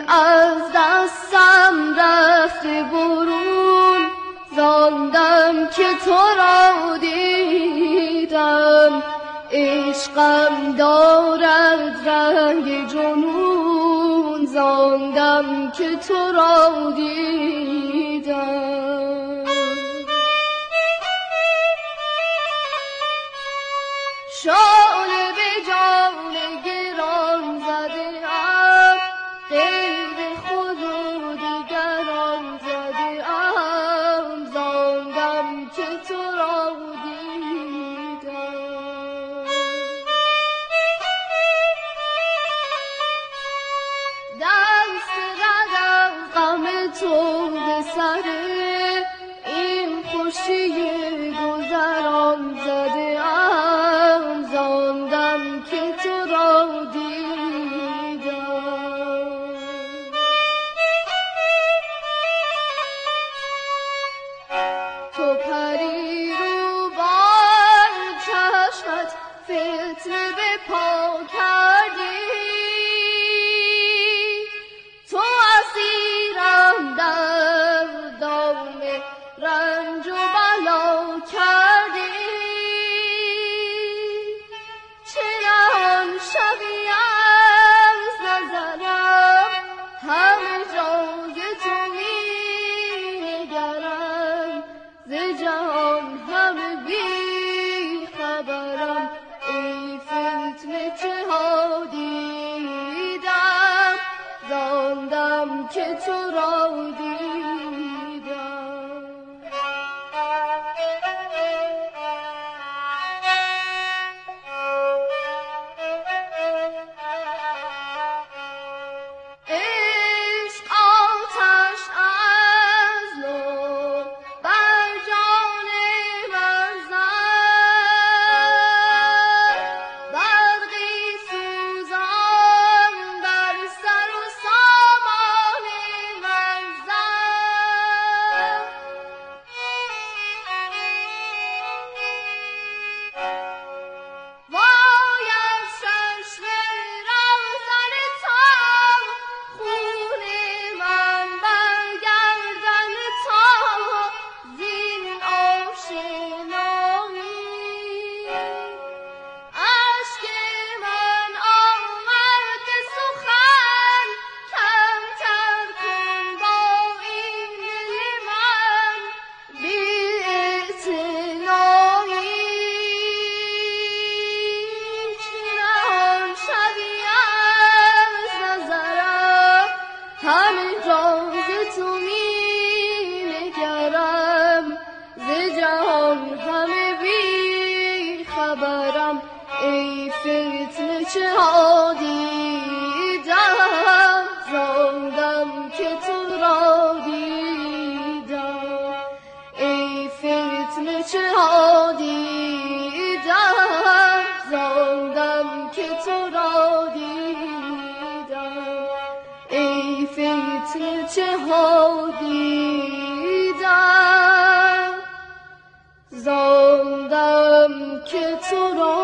از دستم رفته برون، زاندم که تو را دیدم. عشقم دارد رنگ جنون، زاندم که تو را دیدم. شانه به جان گران زده ام، غیر خود و دیگران زده ام، زاندم که تو را دیدم. دست ردم غم تو به سر این خوشی گذران زده ام، زاندم که تو را دیدم. تو پری رو بر چشمت فتنه به پا کردی، تو اسیرم در دام رنج و بلا کردی. چه نهان شبی از نظرم، همه جا ز تو می نگرم، ز جهان همه بی خبرم. ای فتنه چه ها دیدم، زاندم که تو را دیدم. عشق آتش از نو بر جان من زد، برقی سوزان بر سر و سامان من زد. وای از چشم روزن تو، خون من برگردن تو، زین آشنایی. اشک من آورده سخن، کمتر کن با این دل من بی اعتنایی. چه نهان شبی از نظرم، همه جا ز تو می نگرم، ز جهان همه بی خبرم. ای فتنه چه ها دیدم، زاندم که تو را دیدم. ای فتنه چه ها دیدم، زاندم که تو را دیدم. ای فتنه چه ها دیدم، زاندم که تو را